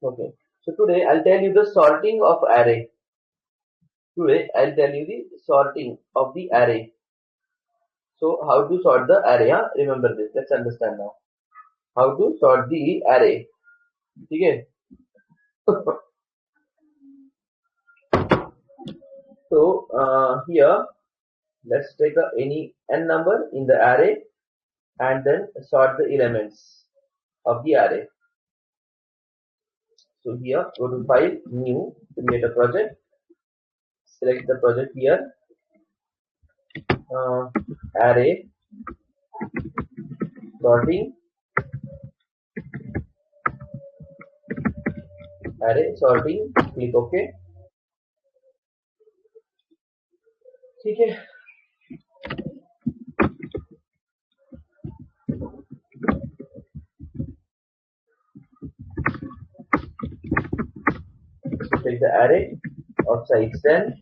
Okay. So today I'll tell you the sorting of array. Today I'll tell you the sorting of the array. So how to sort the array? Huh? Remember this. Let's understand now. How to sort the array. Okay. So here let's take any n number in the array and then sort the elements of the array. So here go to file, new, create a project, select the project here, array sorting, click OK. ठीक है. So take the array of size 10.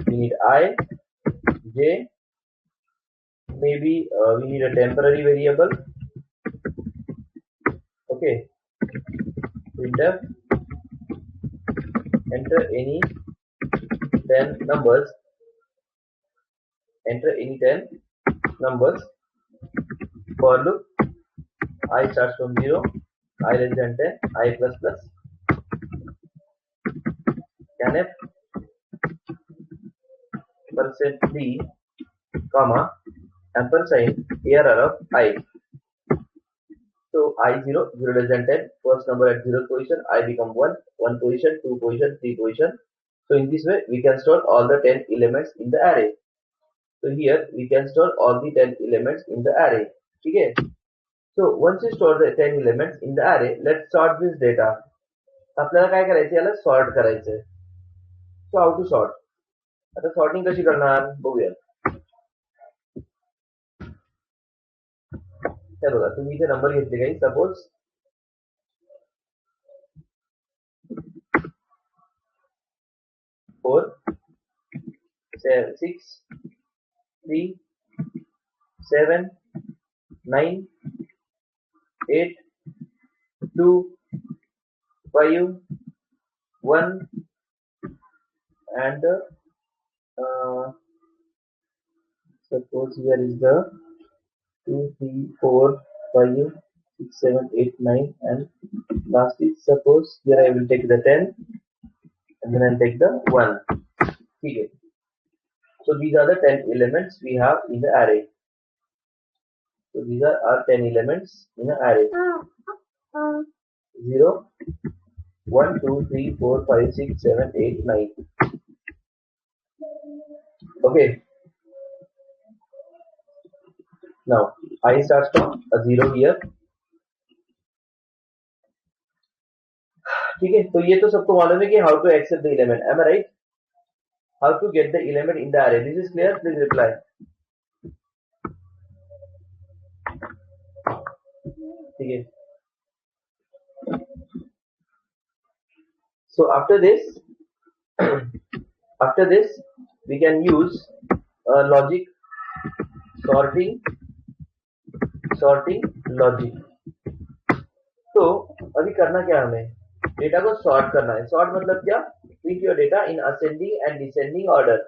We need I, J. Maybe we need a temporary variable. Okay. Printf. Enter any 10 numbers. Enter any 10 numbers. For loop, I starts from 0, I less than 10, I plus plus. Scanf %d, comma, ampersand, ARR of I. So I 0, 0 less than 10, first number at 0th position, I become 1, 1 position, 2 position, 3 position. So in this way, we can store all the 10 elements in the array. So here, we can store all the 10 elements in the array. Okay. So once you store the 10 elements in the array, let's sort this data. आपल्याला काय करायचं याला sort करायचंय. So how to sort? आता sorting कशी करणार बघूया. हे बघा तुम्ही इथे नंबर घेतले काही suppose 4 6 3 7 9 8 2 5 1 and suppose here is the 2 3 4 5 6 7 8 9 and last is suppose here I will take the 10 and then I'll take the 1. Okay. So these are the 10 elements we have in the array. So these are our 10 elements in an array. 0 1 2 3 4 5 6 7 8 9. Okay. Now I starts from a 0 here. ठीक है. तो ये तो सबको मालूम है कि how to accept the element. Am I right? How to get the element in the array. This is clear? Please reply. ठीक है. So after this we can use logic sorting logic. तो अभी करना क्या हमें डेटा को sort करना है. सॉर्ट मतलब क्या? Print your data in ascending and descending order.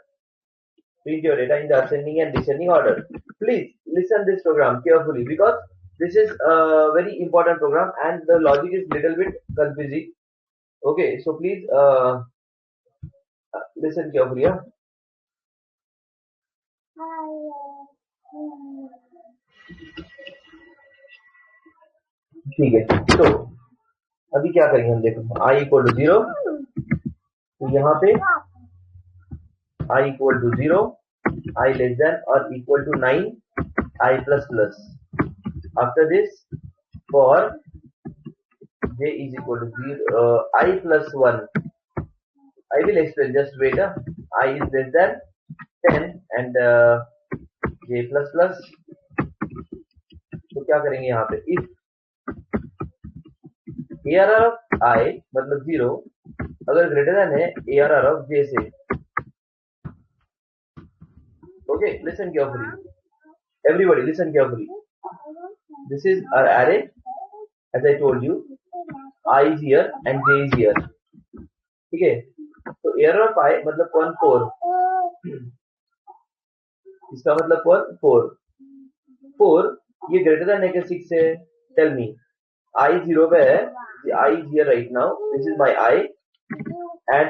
Print your data in the ascending and descending order. Please listen this program carefully because this is a very important program and the logic is little bit confusing. Okay, so please listen carefully. Yeah? ठीक है. तो अभी क्या करेंगे हम देखो I equal to 0. तो यहाँ पे I equal to 0, I less than or equal to 9, I plus plus. After this, for j is equal to 0, I plus 1. I will explain, just wait. I is less than 10 and j plus plus. तो क्या करेंगे यहाँ पे if ARR of I मतलब 0 अगर greater than है ARR of j से. Okay, listen carefully. Everybody listen carefully. This is our array as I told you. I is here and J is here. ठीक है, तो error of I मतलब कौन 4, इसका मतलब कौन 4 ये ग्रेटर देन है कि 6 है? टेल मी, I 0 पे है, I is here right now, this is my I and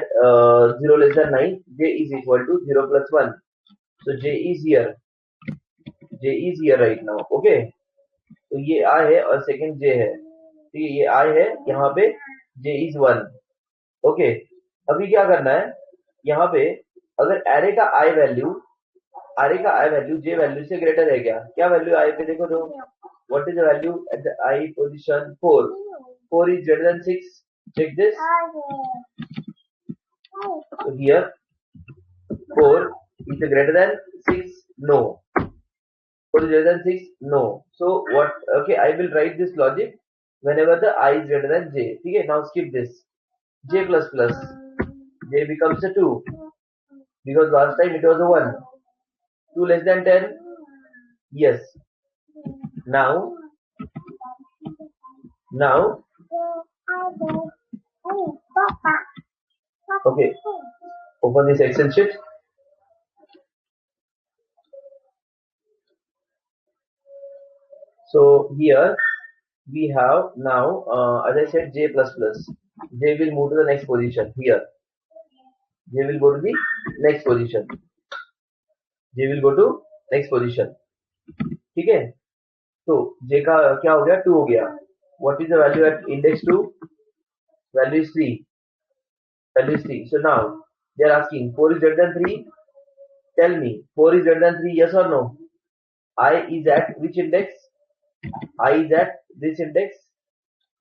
0 less than 9, J is equal to 0 plus 1, so J is here right now. Okay, तो ये I है और सेकंड J है, ठीक है, ये I है, यहाँ पे J is 1. ओके, अभी क्या करना है, यहाँ पे अगर एरे का I वैल्यू J वैल्यू से ग्रेटर है क्या वैल्यू I पे देखो तो, what is the value at the I position? 4 is greater than 6, check this. So here 4 is greater than 6, no. 4 is greater than 6, no. So what, okay, I will write this logic whenever the I is greater than J. Okay, now skip this. J plus plus, J becomes a 2 because last time it was a 1. 2 less than 10, yes. Now okay, open this Excel sheet. So here we have now as I said J plus plus, J will move to the next position. Here J will go to the next position, ठीक है, तो J का क्या हो गया, 2 हो गया. What is the value at index 2? Value is 3. So now they are asking 4 is greater than 3. Tell me, 4 is greater than 3, yes or no? I is at which index? I is at this index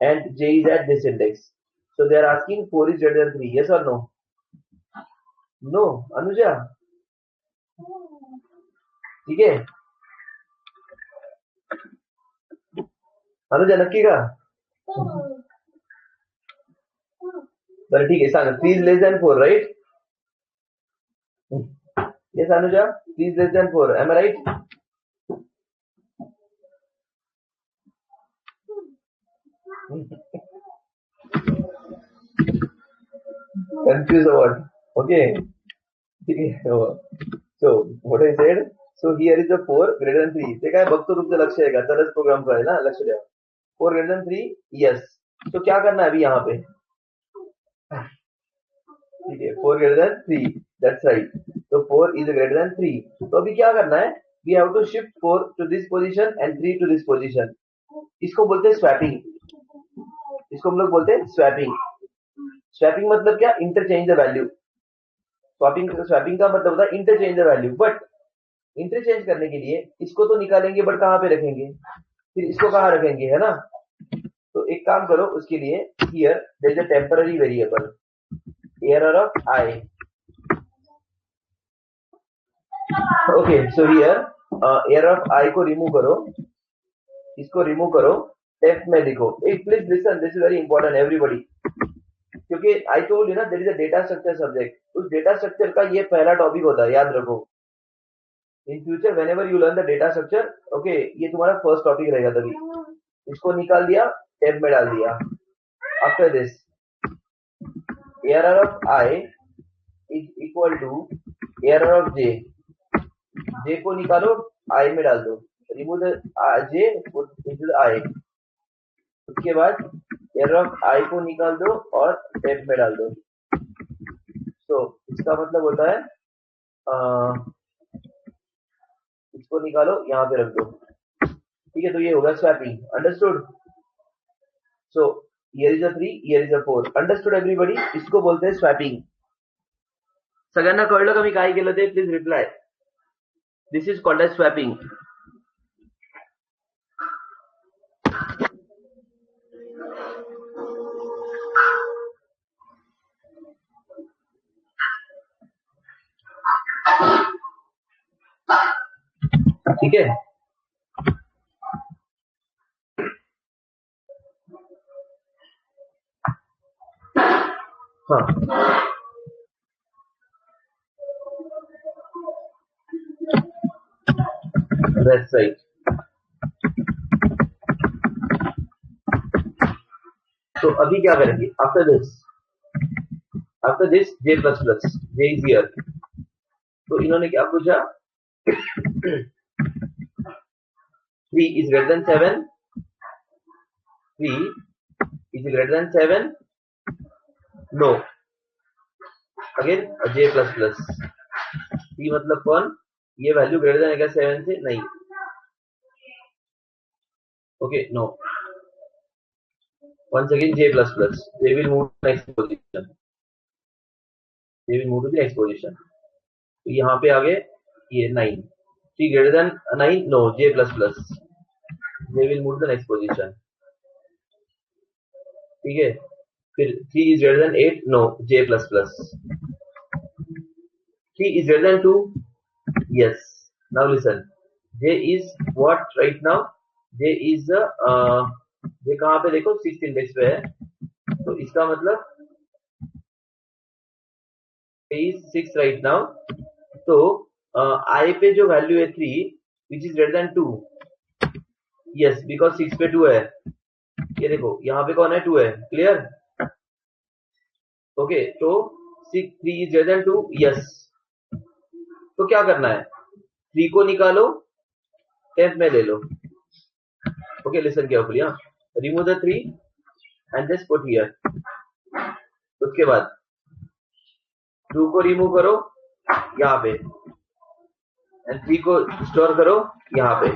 and J is at this index. So they are asking 4 is greater than 3, yes or no? No, Anuja. ठीक है, अनुजा नक्की का, बरं ठीक आहे, सांगा 3 is less than 4, right? Yes Anuja, 3 is less than 4, am I right? Confused or what? Okay. So what I said, so here is the 4 greater than 3. ते काय बघतो तुमचं लक्ष आहे का, तरच प्रोग्राम करेल ना, लक्ष द्या. 4 greater than 3, yes. तो क्या करना है अभी यहाँ पे, ठीक है, 4 greater than 3, that's right. तो 4 is greater than 3. तो अभी क्या करना है, we have to shift 4 to this position and 3 to this position. इसको बोलते हैं स्वैपिंग, इसको हम लोग बोलते हैं स्वैपिंग. स्वैपिंग मतलब क्या, इंटरचेंज द वैल्यू. स्वैपिंग का मतलब होता है interchange the value. But interchange करने के लिए इसको तो निकालेंगे, बट कहाँ पे रखेंगे, फिर इसको कहाँ रखेंगे, है ना. तो एक काम करो उसके लिए, here there is a temporary variable error of i. Okay, so here error of i को रिमूव करो, इसको रिमूव करो, टेक्स्ट में लिखो. एक please listen, this is very important everybody, क्योंकि आई टोल्ड यू ना there is a data structure subject. उस डेटा स्ट्रक्चर का ये पहला टॉपिक होता है, याद रखो. In future whenever you learn the data structure, okay, ये तुम्हारा फर्स्ट टॉपिक रहेगा. तभी इसको निकाल दिया, टेब में डाल दिया. After this error of i is equal to error of j. J को निकालो, आई में डाल दो, remove the j into the i. उसके बाद एरर ऑफ आई को निकाल दो और टेब में डाल दो. तो इसका मतलब होता है इसको निकालो, यहाँ पे रख दो, ठीक है. तो ये होगा swapping. Understood. So here is a 3, here is a 4. Understood everybody. इसको बोलते हैं स्वैपिंग. सगळ्यांना कळलं का मी काय केलं ते, please reply. This is called as swapping. ठीक है. हाँ, that's right. तो अभी क्या करेंगे? After this j plus plus j is here. तो इन्होंने क्या पूछा? 3 is greater than 7, 3 is greater than 7, no, again j plus plus. 3 मतलब कौन? ये वैल्यू ग्रेटर देन है क्या 7 से? नहीं। Okay, no. once again j plus plus, they will move to next position, they will move to the next position। तो यहाँ पे आगे ये 9, 3 greater than 9, no, j plus plus, they will move to the next position। ठीक है, फिर 3 is greater than 8, no, j plus plus। 3 is greater than 2, yes। now listen, j is what right now? j is j कहाँ पे देखो? 6 index पे है, तो इसका मतलब j is 6 right now। तो i पे जो वैल्यू है 3 which is greater than 2, yes, because 6 पे 2 है। ये देखो यहाँ पे कौन है? 2 है। क्लियर? ओके, तो 3 इज ग्रेटर देन 2, यस। तो क्या करना है? 3 को निकालो, 10th में ले लो। Okay, listen carefully. हाँ, remove the 3 and just put here. उसके बाद 2 को रिमूव करो यहाँ पे, एंड 3 को स्टोर करो यहाँ पे।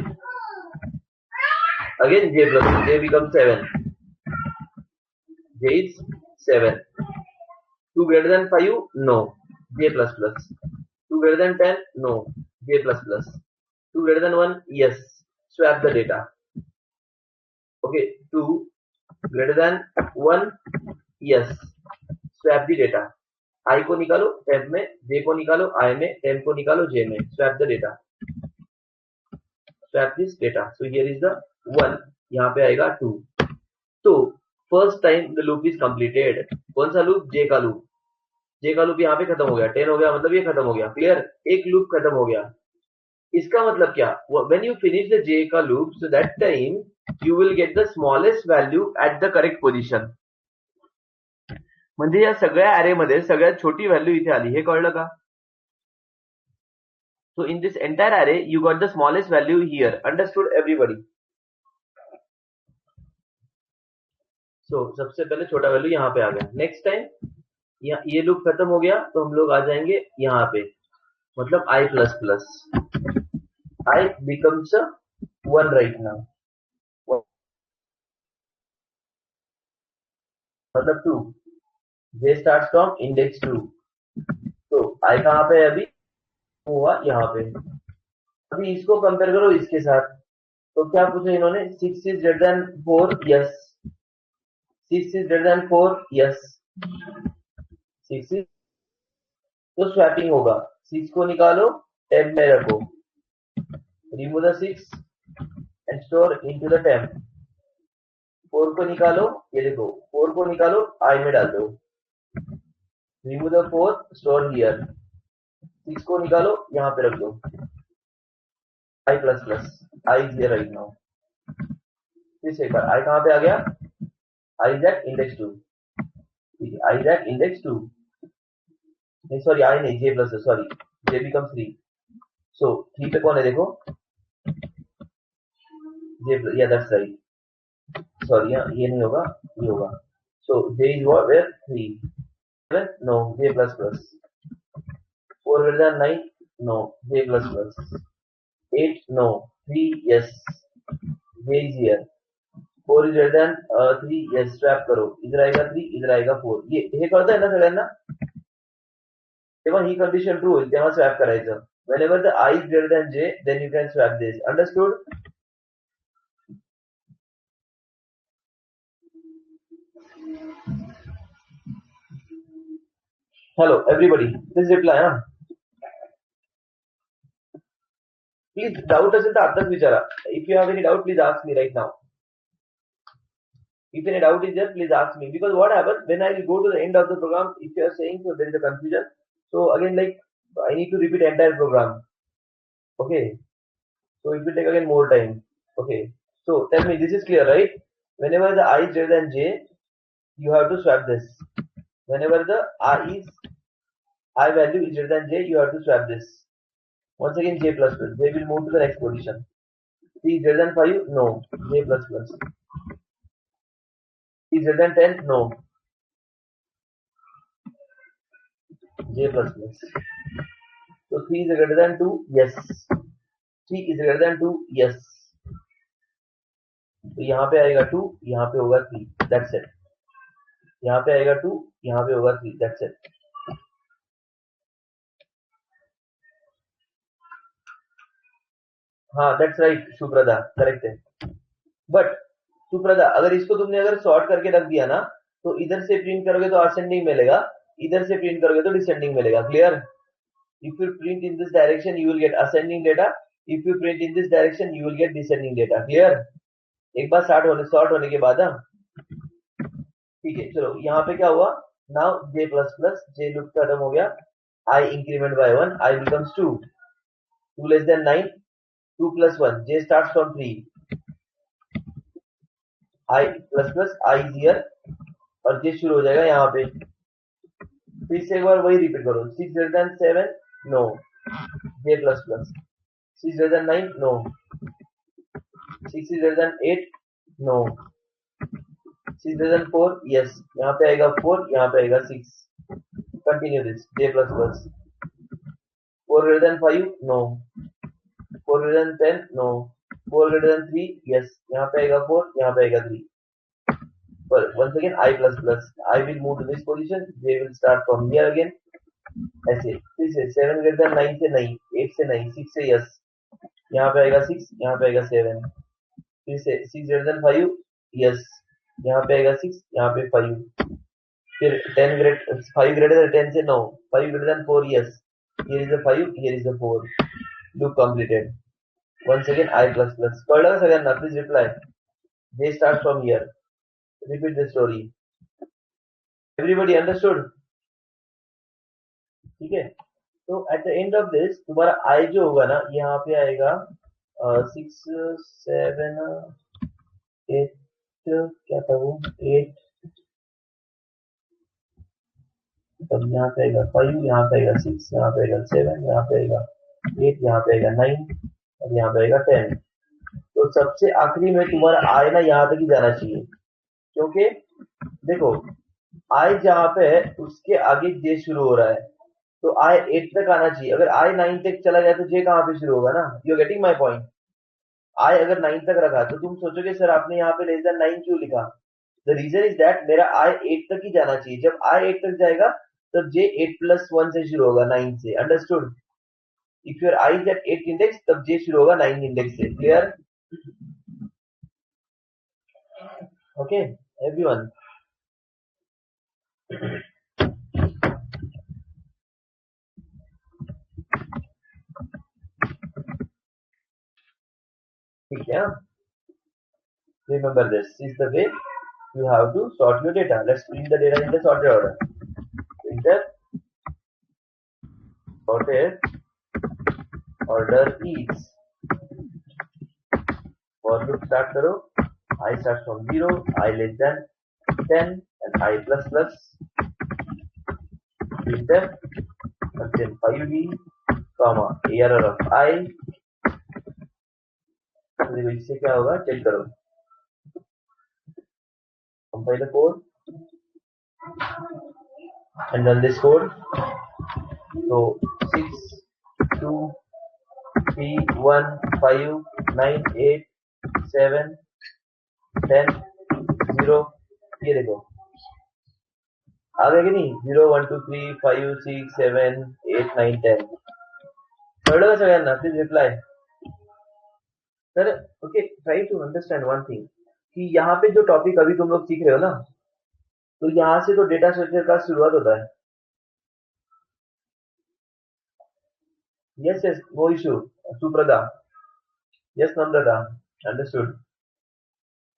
Again j plus j becomes 7, j is 7। 2 greater than 5, no, j plus plus। 2 greater than 10, no, j plus plus। 2 greater than 1, yes, swap the data। okay, 2 greater than 1, yes, swap the data। I को निकालो 10 में, j को निकालो I में, 10 को निकालो j में, swap the data, swap this data। so here is the 1, यहाँ पे आएगा 2। तो first time the loop is completed. कौन सा लूप? j का लूप। j का लूप यहाँ पे खत्म हो गया, 10 हो गया, मतलब ये खत्म हो गया। क्लियर? एक लूप खत्म हो गया। इसका मतलब क्या? When you finish the j का loop, so that time you will get the smallest value at the correct position. म्हणजे या सगळ्या अरे मध्ये सगळ्यात छोटी व्हॅल्यू इथे आली, हे कळलं का? So in this entire array you got the smallest value here. Understood everybody? So सबसे पहले छोटा वैल्यू यहाँ पे आ गया। नेक्स्ट टाइम ये लूप खत्म हो गया तो हम लोग आ जाएंगे यहाँ पे, मतलब i plus plus. i becomes 1 right now, मतलब 2। j starts from index 2। तो i कहाँ पे है अभी? हुआ यहाँ पे। अभी इसको कंपेयर करो इसके साथ, तो क्या पूछा इन्होंने? 6 is greater than 4, yes। 6 is greater than 4, yes। 6 is, तो स्वैपिंग होगा। 6 को निकालो, 10 में रखो, remove the 6 and store into the 10। 4 को निकालो, ये देखो 4 को निकालो, i में डाल दो, रिमूव द 4, स्टोर हियर। 6 को निकालो, यहाँ पे रख दो, i plus plus, i is here right now. फिर से एक बार, i कहाँ पे आ गया? i is at index 2। i is at index 2, नहीं सॉरी, i नहीं, j plus, sorry, j become 3। So 3 पे कौन है देखो? j, या दैट्स राइट, सॉरी, ये नहीं होगा, ये होगा। So j is what? Where? 3। 7, no, j plus plus. 4 greater than 9, no, j plus plus। 8, no, 3, yes, j is here। 4 is greater than 3, yes, swap करो, इधर आएगा 3, इधर आएगा 4। हे कळतंय ना सगळ्यांना? तेव्हा ही कंडिशन ट्रू होईल, तेव्हा स्वॅप करायचं। whenever the I is greater than j, then you can swap this। understood? hello everybody, please reply। Please doubt असेल तर आताच विचारा। If you have any doubt, please ask me right now. If any doubt is there, please ask me, because what happens when I will go to the end of the program, if you are saying so there is a confusion, so again like I need to repeat entire program, okay, so it will take again more time, okay, so tell me, this is clear, right? Whenever the I is greater than j, you have to swap this. Whenever the I value is greater than j, you have to swap this. Once again j plus plus, j will move to the next position. C is greater than 5, no, j plus plus. C is greater than 10, no, j plus plus. So 3 is greater than 2, yes. 3 is greater than 2, yes. तो यहाँ पे आएगा 2, यहाँ पे होगा 3, that's it. यहाँ पे आएगा 2, यहाँ पे होगा 3, that's it. हाँ, that's right, सुप्रदा, करेक्ट है. बट सुप्रदा, अगर इसको तुमने अगर सॉर्ट करके रख दिया ना, तो इधर से प्रिंट करोगे तो असेंडिंग मिलेगा, इधर से प्रिंट करोगे तो डिसेंडिंग मिलेगा. Clear? If you print in this direction, you will get ascending data. If you print in this direction, you will get descending data. Clear? एक बार सॉर्ट होने के बाद, ठीक है. चलो यहाँ पे क्या हुआ? Now j plus plus, j loop खत्म हो गया. I increment by 1, I becomes 2. 2 less than 9, 2 plus 1, j starts from 3. I plus plus, I is here, और j शुरू हो जाएगा यहाँ पे. फिर से एक बार वही रिपीट करो. 6 greater than 7, no, j plus plus. 6 greater than 9, no. 6 is greater than 8, no. 6 is greater than 4, yes. यहाँ पे आएगा 4, यहाँ पे आएगा 6. Continue this, j plus plus. 4 greater than 5, no. 4 greater than 10, no. 4 greater than 3, yes. यहाँ पे आएगा 4, यहाँ पे आएगा 3. But once again, I plus plus. I will move to this position. J will start from here again. ऐसे फिर से 7 greater than 9 से नहीं, 8 से नहीं, 6 से yes. यहाँ पे आएगा 6, यहाँ पे आएगा 7. फिर से 6 greater than 5, yes. यहाँ पे आएगा 6, यहाँ पे 5. फिर 5 greater than 10 से no. 5 greater than 4, yes. Here is the 5, here is the 4. Loop completed. Once again, I plus plus. कळलं सगळ्यांना? Please reply. J starts from here. Repeat the story. Everybody understood? ठीक है. तो at the end of this तुम्हारा I जो होगा ना, यहाँ पे आएगा 6, 7, 8, क्या था वो 8, तब यहाँ पे आएगा 5, यहाँ पे आएगा 6, यहाँ पे आएगा 7, यहाँ पे आएगा 8, यहाँ पे आएगा 9, और यहाँ पे आएगा 10. तो सबसे आखिरी में तुम्हारा I ना यहाँ तक ही जाना चाहिए, क्योंकि देखो I जहाँ पे है उसके आगे J शुरू हो रहा है, तो I 8 तक आना चाहिए. अगर I 9 तक चला जाए तो J कहाँ पे शुरू होगा ना? You getting my point? I अगर 9 तक रखा तो तुम सोचोगे सर आपने यहाँ पे लेस देन 9 क्यों लिखा? द रीजन इज दैट मेरा I 8 तक ही जाना चाहिए. जब I 8 तक जाएगा तब J 8 plus 1 से शुरू होगा, 9 से. Understood? If your I is at 8 index तब J शुरू होगा 9 इंडेक्स से. क्लियर? Okay everyone. ठीक है. Remember this is the way you have to sort your data. Let's print the data in the sorted order. Printer sorted order is. For loop start करो. I starts from 0, I less than 10, and I plus plus. Printer contain 5d, comma error of I. तो इससे क्या होगा check करो. Compile the code and run this code. So 6, 2, 3, 1, 5, 9, 8, 7, 10, 0. ये देखो आ गया कि नहीं? 0, 1, 2, 3, 5, 6, 7, 8, 9, 10. कळलं सगळ्यांना? Please reply. Sir okay, try to understand one thing कि यहाँ पे जो टॉपिक अभी तुम लोग सीख रहे हो ना, तो यहाँ से तो डेटा स्ट्रक्चर का शुरुआत होता है. Yes yes, no issue. Suprada, yes Namrata, understood.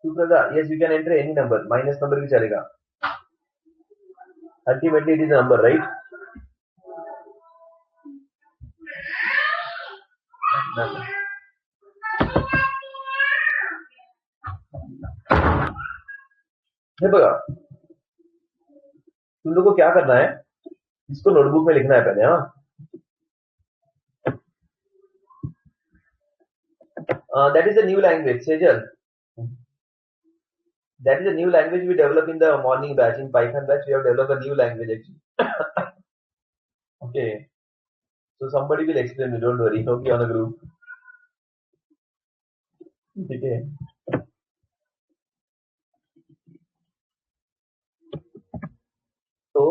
Suprada, yes you can enter any number, minus number भी चलेगा. Ultimately it is number, right? हे बघा, तुम लोग को क्या करना है, इसको नोटबुक में लिखना है पहले। हाँ, that is a new language Sejal, that is a new language we develop in the morning batch. In Python batch we have developed a new language actually. Okay, so somebody will explain me, don't worry, okay, on the group. Okay, so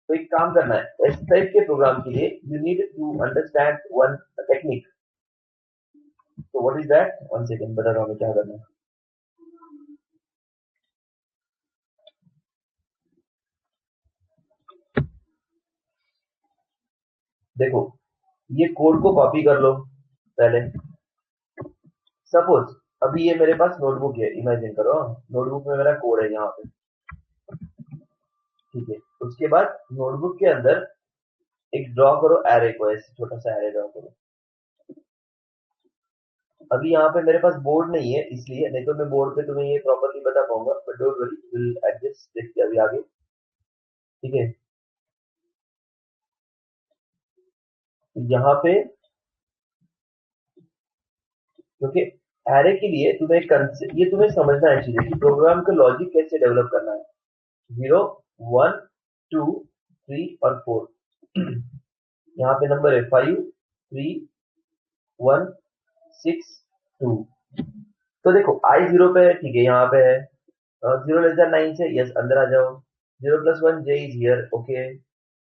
तो एक काम करना है, इस type के program के लिए you need to understand one technique. तो what is that, one second बता रहा हूँ मैं क्या करना है। देखो, ये कोड को कॉपी कर लो पहले। सपोज अभी ये मेरे पास नोटबुक है, इमेजिन करो नोटबुक में मेरा कोड है यहाँ पे, ठीक है। उसके बाद नोटबुक के अंदर एक ड्रॉ करो एरे को, ऐसे छोटा सा एरे ड्रॉ करो। अभी यहाँ पे मेरे पास बोर्ड नहीं है इसलिए, नहीं तो मैं बोर्ड पे तुम्हें ये प्रॉपर्ली बता पाऊंगा, but don't worry, will adjust, देखते अभी आगे, ठीक है। यहाँ पे क्योंकि एरे के लिए तुम्हें ये तुम्हें समझना है चीजें कि प्रोग्राम का लॉजिक कैसे डेवलप करना है। 0 1 2 3 और 4 यहाँ पे नंबर है 5 3 1 6 2। तो देखो आई 0 पे है, ठीक है, यहाँ पे है 0 <9 से यस अंदर आ जाओ। 0+1 जे इज हियर, ओके।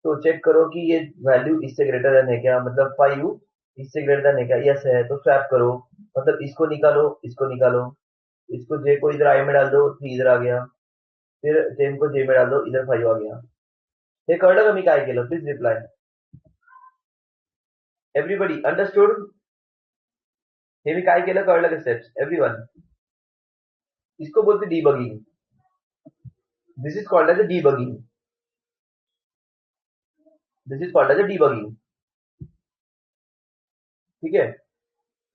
तो चेक करो कि ये वैल्यू इससे ग्रेटर देन है क्या, मतलब 5 इससे ग्रेटर देन है क्या, यस है, तो स्वैप करो, मतलब इसको निकालो, इसको निकालो, इसको जे को इधर आई में डाल दो, 3 इधर आ गया, फिर 10 को जे में डाल दो, इधर 5 आ गया। हे कळलं का मी काय केलं, प्लीज रिप्लाय। एव्हरीबडी अंडरस्टूड, हे मी काय केलं कळलं का स्टेप्स, एव्हरीवन। इसको बोलते debugging, this is called as a debugging, this is called as a debugging, ठीक है।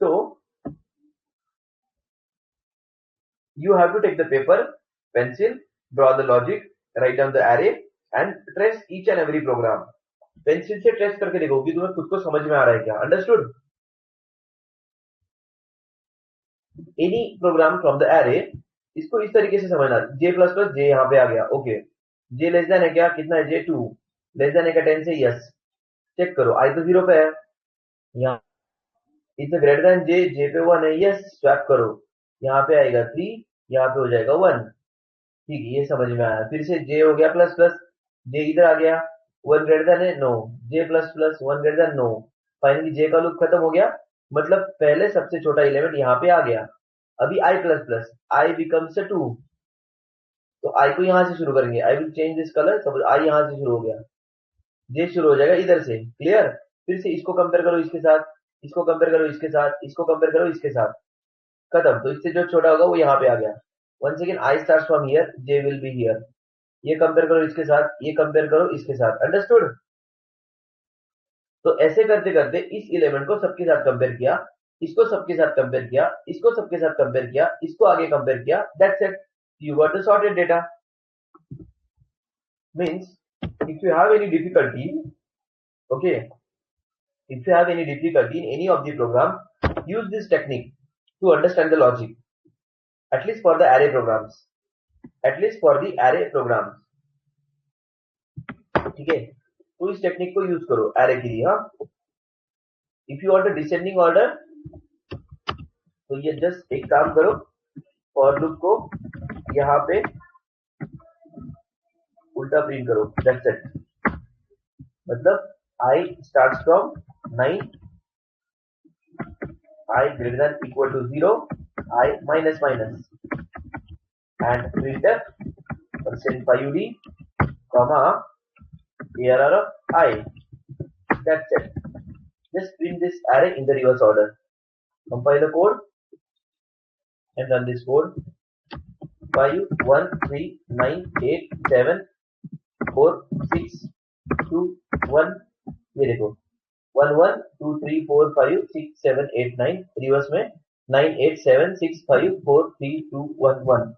तो you have to take the paper, pencil, draw the logic, write down the array and trace each and every program। Pencil से trace करके देखो कि तुम्हें खुद को समझ में आ रहा है क्या, understood. Any program from the array, इसको इस तरीके से समझना, जे प्लस प्लस जे यहाँ पे आ गया, ओके। जे लेस देन है क्या, कितना है, जे 2 लेस देन है क्या 10 से, यस। चेक करो आई तो 0 पे है, यहाँ इज ग्रेटर देन जे, जे पे 1 है, यस, स्वैप करो, यहाँ पे आएगा 3, यहाँ पे हो जाएगा 1, ठीक है, ये समझ में आया। फिर से जे हो गया प्लस प्लस, जे इधर आ गया, 1 ग्रेटर देन है, no, j plus plus 1 greater than, no. Finally j का लूप खत्म हो गया, मतलब पहले सबसे छोटा एलिमेंट यहाँ पे आ गया। अभी आई प्लस प्लस, आई बिकम्स 2, तो आई को यहाँ से शुरू करेंगे, I will change this colour, suppose I यहाँ से शुरू हो गया, जे शुरू हो जाएगा इधर से, क्लियर। फिर से इसको कंपेयर करो इसके साथ, इसको कंपेयर करो इसके साथ, इसको कंपेयर करो इसके साथ, खत्म। तो इससे जो छोटा होगा वो यहाँ पे आ गया। Once again I start from here, J will be here, ये कंपेयर करो इसके साथ, ये कंपेयर करो इसके साथ, अंडरस्टूड। तो ऐसे करते करते इस एलिमेंट को सबके साथ कंपेयर किया, इसको सबके साथ कंपेयर किया, इसको सबके साथ कंपेयर किया, इसको आगे कंपेयर किया, that's it, you got the sorted data. Means if you have any difficulty, okay, if you have any difficulty in any of the program, use this technique to understand the logic, at least for the array programs, at least for the array programs, ठीक है। तो इस technique को use करो array के लिए। हाँ, if you want a descending order, तो ये जस्ट एक काम करो, फॉर लूप को यहाँ पे उल्टा प्रिंट करो, दैट्स इट। मतलब i starts from 9, i greater than equal to 0, i minus minus, and printf %5d, comma ARR of I, that's it। Just print this array in the reverse order, compile the code and run this code। 5 1 3 9 8 7 4 6 2 1, ये देखो 1 1 2 3 4 5 6 7 8 9 reverse में 9, 8, 7, 6, 5, 4, 3, 2, 1, 1.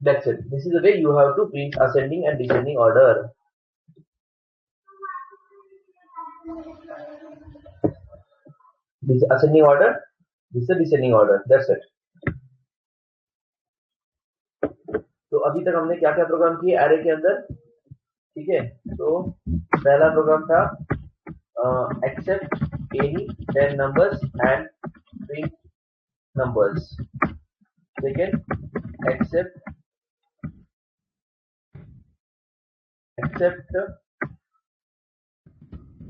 That's it. This is the way you have to print ascending and descending order. This is ascending order, this is the descending order. That's it. तो अभी तक हमने क्या क्या programme किए एरे के अंदर, ठीक है। तो पहला प्रोग्राम था accept any 10 numbers and print numbers. Second, accept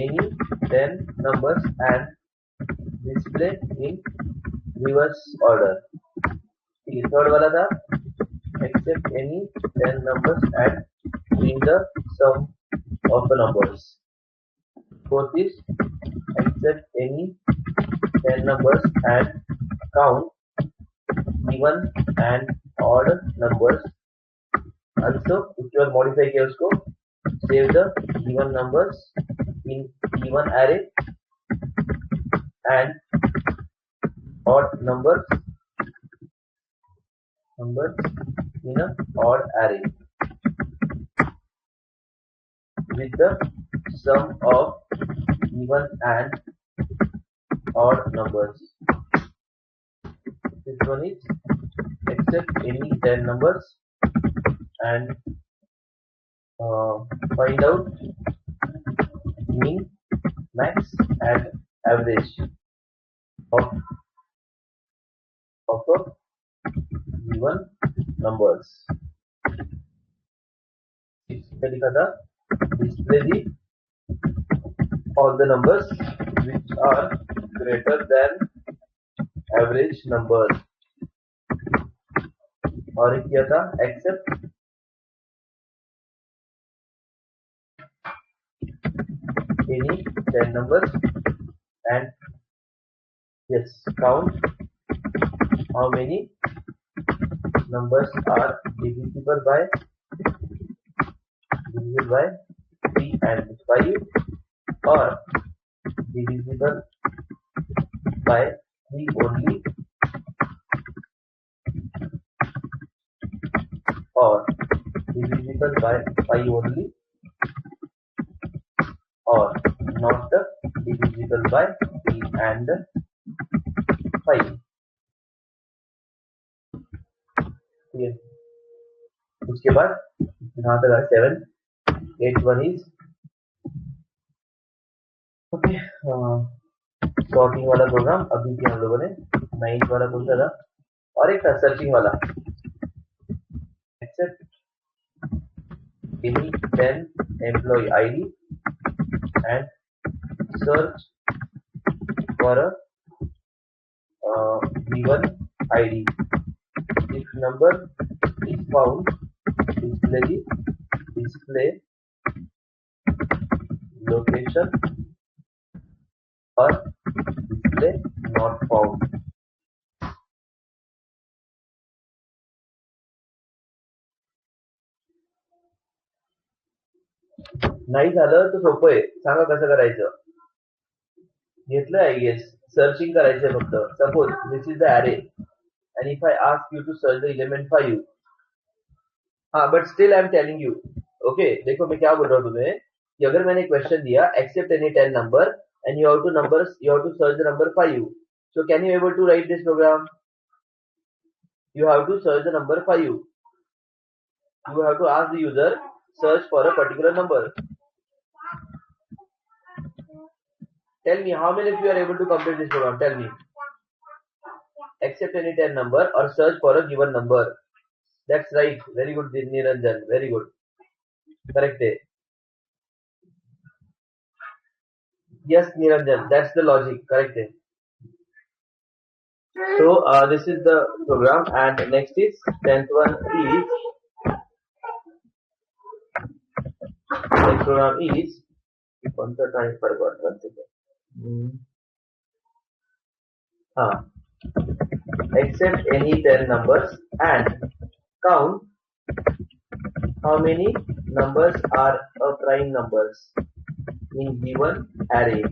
any 10 numbers and display in reverse order. Third वाला था accept any 10 numbers and print the sum of the numbers. Fourth is accept any 10 numbers and count even and odd numbers. Also, if you are modify किया उसको, save the even numbers in even array and odd numbers in a odd array with the sum of even and odd numbers. This one is accept any 10 numbers and find out mean, max and average of a given numbers. इसमें लिखा था display all the numbers which are greater than average number. और एक किया था accept any 10 numbers and yes, count how many numbers are divisible by 3 and 5 or divisible by 3 only or divisible by 5 only or not divisible by 3 and 5. उसके बाद यहाँ तक 7, 8 1 is okay. Sorting वाला programme अभी किया हम लोगों ने। 9 वाला कौन सा था, और एक था सर्चिंग वाला accept any 10 employee ID and search for a given ID. If number is found, display location or display not found. नाही झालं तर सोपं आहे, सांगा कसं करायचं. घेतलं आय गेस, सर्चिंग करायचं फक्त. Suppose this is the array and if I ask you to search the element 5, हाँ but still I am telling you, okay, देखो मैं क्या बोल रहा हूँ तुम्हें कि अगर मैंने क्वेश्चन दिया accept any 10 number and you have to search the number 5, so can you able to write this program? You have to search the number 5. You have to ask the user search for a particular number. Tell me how many of you are able to complete this program. Tell me. Accept any 10 number or search for a given number. That's right. Very good, Niranjan. Very good. Correct. Yes, Niranjan. That's the logic. Correct. So this is the program, and next is 10th one is next program is once the time forgot one second. Accept any 10 numbers and count how many numbers are prime numbers in given array.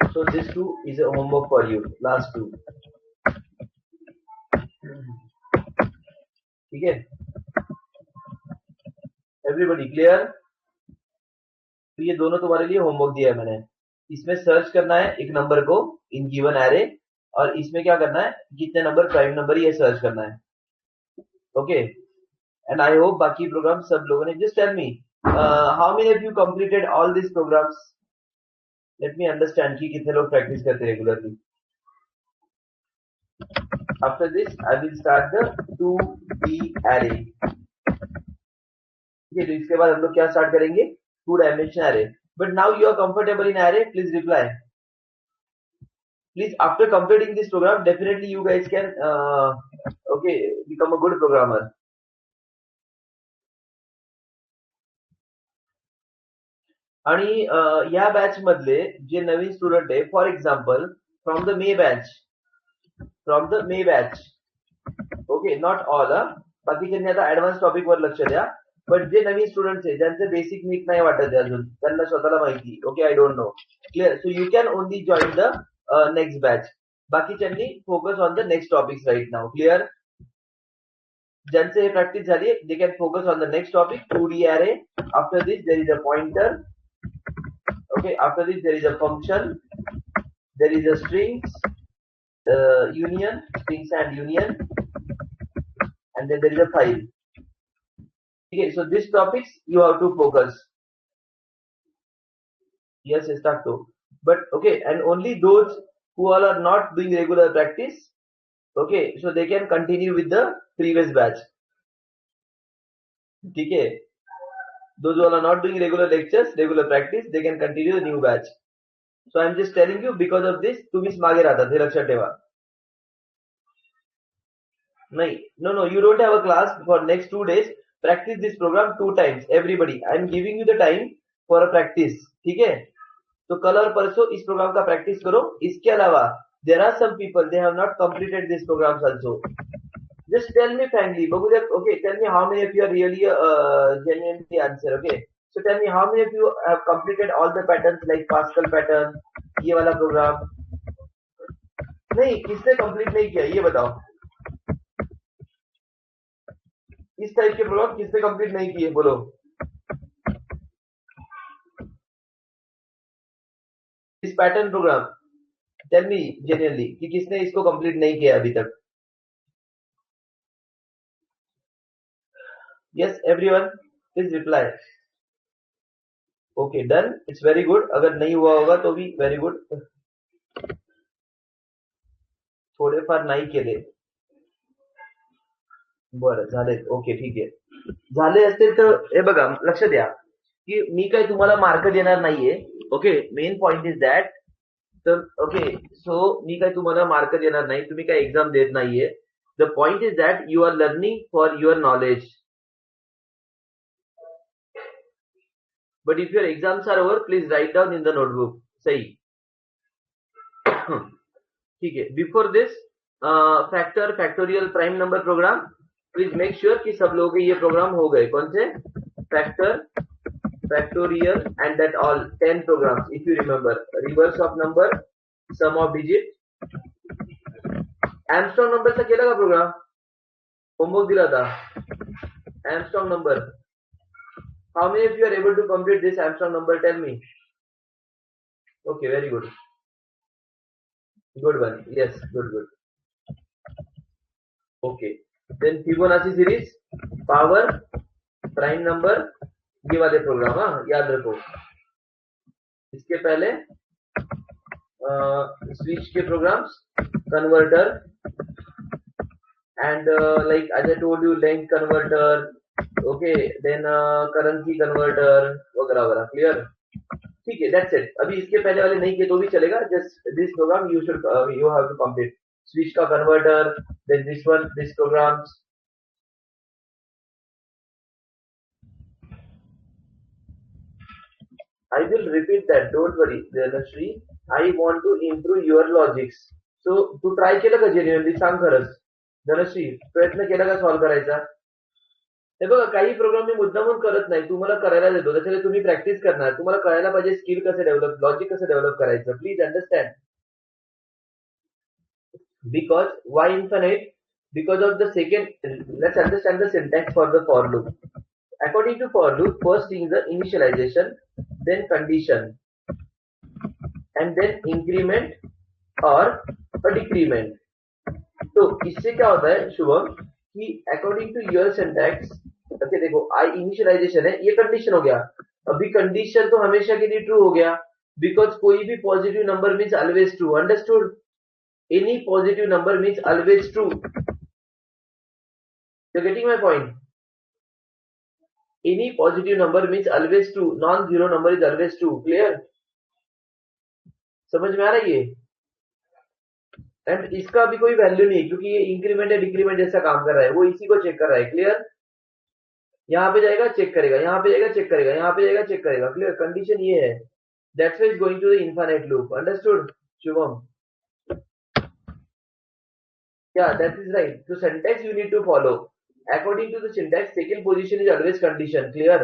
So this two is a homework for you. Last two. ठीक है? Everybody clear? तो ये दोनों तुम्हारे लिए homework दिया है मैंने. इसमें सर्च करना है एक नंबर को इन गिवन एरे और इसमें क्या करना है कितने नंबर प्राइम नंबर ये सर्च करना है. ओके एंड आई होप बाकी प्रोग्राम सब लोगों ने. Just tell me how many of you completed all this programs. Let me understand कि कितने लोग प्रैक्टिस करते हैं regularly. After this I will start the 2D array. ठीक है, तो इसके बाद हम लोग क्या स्टार्ट करेंगे 2-dimensional array. But now you are comfortable in array, please reply. Please, after completing this program, definitely you guys can become a good programmer. आणि या बॅच मधले जे नवीन स्टुडंट आहे, for example from the May batch, okay, not all, बाकीच्यांनी आता advance topic वर लक्ष द्या. बट जे नवीन स्टुडंट्स आहे ज्यांचे बेसिक नीट नाही वाटत आहे अजून, त्यांना स्वतःला माहिती, okay, I don't know, clear. So you can only join the next batch. बाकीच्यांनी focus on the next topics right now, clear. ज्यांचे प्रॅक्टिस झाली they can focus on the next topic 2D array. After this there is a pointer. Okay, after this there is a function, there is a strings, union, strings and union, and then there is a file. Okay, so these topics you have to focus. Yes, start to. But okay, and only those who all are not doing regular practice, okay, so they can continue with the previous batch. Okay. Those who are not doing regular lectures, regular practice, they can continue the new batch. So I am just telling you because of this, तुम्हीच मागे राहतात हे लक्षात ठेवा. नाही, no, you don't have a class for next 2 days. Practice this program 2 times. Everybody, I am giving you the time for a practice. ठीक है? तो कल और परसों इस प्रोग्राम का प्रैक्टिस करो. इसके अलावा there are some people they have not completed this programs also. Just tell me frankly, okay, tell me how many of you are really genuinely answer, okay? So tell me how many of you have completed all the patterns like Pascal pattern, ये वाला programme. नहीं, किसने complete नहीं किया ये बताओ. इस type के प्रोग्राम किसने कंप्लीट नहीं किए बोलो. इस pattern program tell me genuinely कि किसने इसको कंप्लीट नहीं किया अभी तक. Yes, everyone, please reply. Okay, done. It's very good. अगर नहीं हुआ होगा तो भी very good. थोडेफार नाही केले. बरं, झाले. ओके, ठीक आहे. झाले असतील तर हे बघा, लक्ष द्या की मी काही तुम्हाला मार्क देणार नाहीये. Okay, main point is that. तर ओके, सो मी काही तुम्हाला मार्क देणार नाही, तुम्ही काही एक्झाम देत नाहीये. The point is that you are learning for your knowledge. But if your exams are over, please write down in the notebook. सही. ठीक है. Before this, factorial prime number program, please make sure कि सब लोगों के ये programme हो गए. कौन से? Factorial and that all 10 programs. If you remember, reverse of number, sum of digit. Armstrong number चा केला का प्रोग्राम? होमवर्क दिला था. Armstrong number. How many of you are able to complete this Armstrong number? Tell me. Okay, very good. Good one. Yes, good. Okay. Then Fibonacci series, power, prime number, ये वाले programme, हाँ, याद रखो. इसके पहले switch के programs, converter, and like as I told you, length converter, okay, then currency converter, वगैरह वगैरह. क्लियर? ठीक है, that's it. अभी इसके पहले वाले नहीं किए तो भी चलेगा. Just this program you have to complete. Switch का converter, then this one, this programs. I will repeat that. Don't worry, Dhanashree. I want to improve your logics. So तू ट्राय केलं का जेन्युइनली? सांग खरंच. धनश्री, प्रयत्न केला का सॉल्व्ह करायचा? हे बघा, काही प्रोग्राम मी मुद्दामून करत नाही, तुम्हाला करायला देतो, त्याच्यामुळे तुम्ही प्रॅक्टिस करणार, तुम्हाला कळायला पाहिजे स्किल कसं डेव्हलप, लॉजिक कसं डेव्हलप करायचं. Please understand. Because why infinite? Because of the second, let's understand the syntax for the for loop. According to for loop, first thing is the initialization, then condition, and then increment or a decrement. तो इससे क्या होता है शुभम कि according to your syntax, okay देखो I initialisation है, ये condition हो गया. अभी कंडीशन तो हमेशा के लिए ट्रू हो गया, बिकॉज कोई भी positive number means always true. Understood? Any positive number means always true. You getting my point? Any positive number means always true, non zero number is always true. Clear? समझ में आ रहा है ये? And इसका भी कोई वैल्यू नहीं है क्योंकि ये इंक्रीमेंट या डिक्रीमेंट जैसा काम कर रहा है, वो इसी को चेक कर रहा है. क्लियर? यहाँ पे जाएगा चेक करेगा, यहाँ पे जाएगा चेक करेगा, यहाँ पे जाएगा चेक करेगा. क्लियर? कंडीशन ये है. That's why is going to the infinite loop. Understood Shubham? Yeah, that is right. So syntax you need to follow. According to the syntax, second position is always condition. Clear?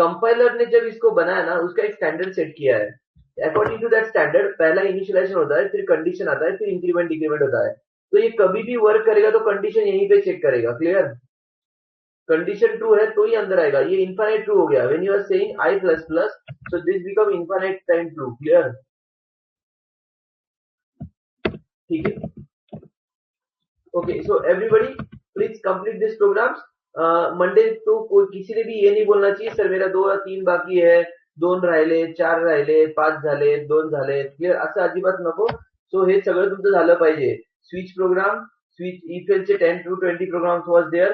Compiler ने जब इसको बनाया ना, उसका एक standard set किया है. According to that standard, पहला इनिशियलाइजेशन होता है, फिर कंडीशन आता है, फिर इंक्रीमेंट डिक्रीमेंट होता है. तो ये कभी भी वर्क करेगा तो कंडीशन यहीं पे चेक करेगा. क्लियर? कंडीशन ट्रू है तो ही अंदर आएगा. ये इनफाइनाइट ट्रू हो गया. When you are saying I plus plus, so this become infinite time true. Clear? ठीक है. Okay, so everybody please complete this programs. Monday तो किसी ने भी ये नाही बोलना चाहिए सर मेरा 2 या 3 बाकी है, 2 राहिले, 4 राहिले, 5 झाले, 2 झाले. क्लियर? असं अजिबात नको. सो हे सगळं तुमचं झालं पाहिजे. स्विच प्रोग्राम, स्विच इफेलचे 10 to 20 programs was there.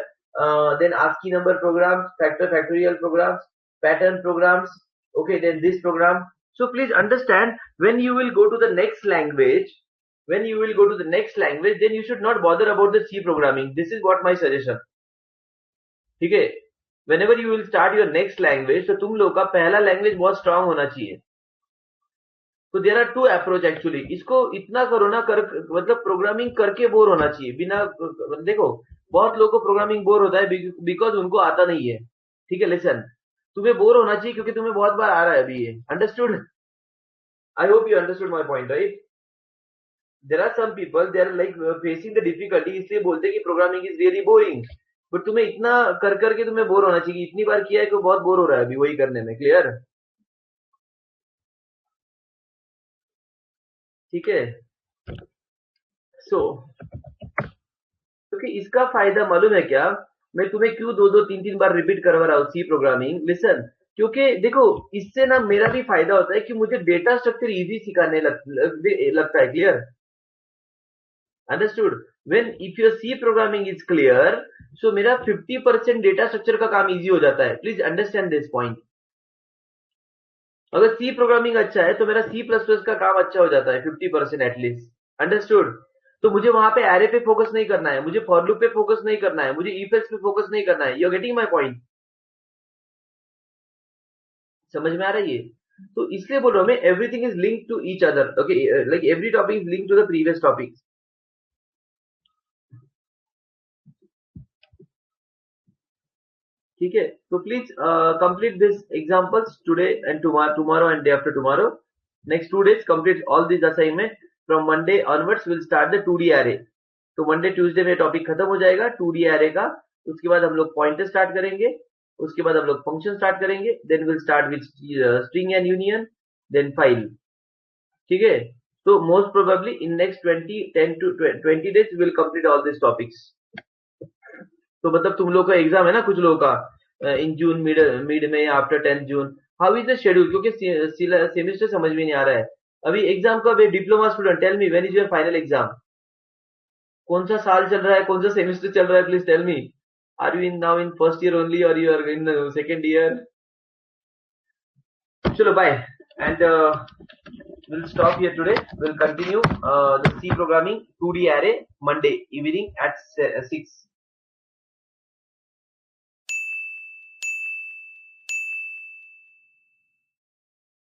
Then ASCII number programs, factorial programs, pattern programs. Okay, then this program. So please understand, when you will go to the next language, then you should not bother about the C programming. This is what my suggestion. ठीक है? Whenever you will start your next language, तो तुम लोग का पहला language बहुत strong होना चाहिए. तो देयर आर 2 अप्रोच एक्चुअली. इसको इतना करो ना कर, मतलब प्रोग्रामिंग करके बोर होना चाहिए. बिना देखो बहुत लोगों को प्रोग्रामिंग बोर होता है बिकॉज उनको आता नहीं है. ठीक है? लिसन, तुम्हें बोर होना चाहिए क्योंकि तुम्हें बहुत बार आ रहा है अभी ये. Understood? I hope you understood my point, right? There are some people, they are like facing the difficulty, इसलिए बोलते हैं कि programming is really boring. But तुम्हें इतना कर करके तुम्हें बोर होना चाहिए. इतनी बार किया है कि बहुत बोर हो रहा है अभी वही करने में. क्लियर? ठीक है? सो क्योंकि इसका फायदा मालूम है क्या? मैं तुम्हें क्यों 2-2, 3-3 बार रिपीट करवा रहा हूँ सी प्रोग्रामिंग. लिसन, क्योंकि देखो इससे ना मेरा भी फायदा होता है कि मुझे डेटा स्ट्रक्चर इजी सिखाने लगता है. Clear? Understood? When if your C programming is clear, so मेरा 50% डेटा स्ट्रक्चर का काम इजी हो जाता है. Please understand this point. अगर C प्रोग्रामिंग अच्छा है तो मेरा C++ का काम अच्छा हो जाता है 50% एटलीस्ट. अंडरस्टूड? तो मुझे वहां पे एरे पे फोकस नहीं करना है, मुझे फॉर लूप पे फोकस नहीं करना है, मुझे इफ एल्स पे फोकस नहीं करना है. You are getting my point? समझ में आ रहा है ये? तो इसलिए बोल रहा हूं मैं, everything is linked to each other. Okay, like every topic is linked to the previous topic. ठीक है? तो please complete this examples today and tomorrow and day after tomorrow. Next 2 days complete all this assignment. From Monday onwards will start the 2D array. तो Monday Tuesday में topic खत्म हो जाएगा 2D array का. उसके बाद हम लोग पॉइंटर स्टार्ट करेंगे, उसके बाद हम लोग फंक्शन स्टार्ट करेंगे, then will start with string and union, then file. ठीक है? तो most probably in next 10 to 20 days will complete all this topics. तो मतलब तुम लोग का एग्जाम है ना कुछ लोगों का इन जून, मिड में, after 10 June. How is the schedule? क्योंकि सेमेस्टर समझ में नहीं आ रहा है अभी. एग्जाम कब है? Diploma student, tell me when is your final exam? कौन सा साल चल रहा है, कौन सा सेमेस्टर चल रहा है? Please tell me. Are you in now in first year only और you are in second year? चलो bye and we'll stop here today. We'll continue the C programming 2D array Monday evening at 6.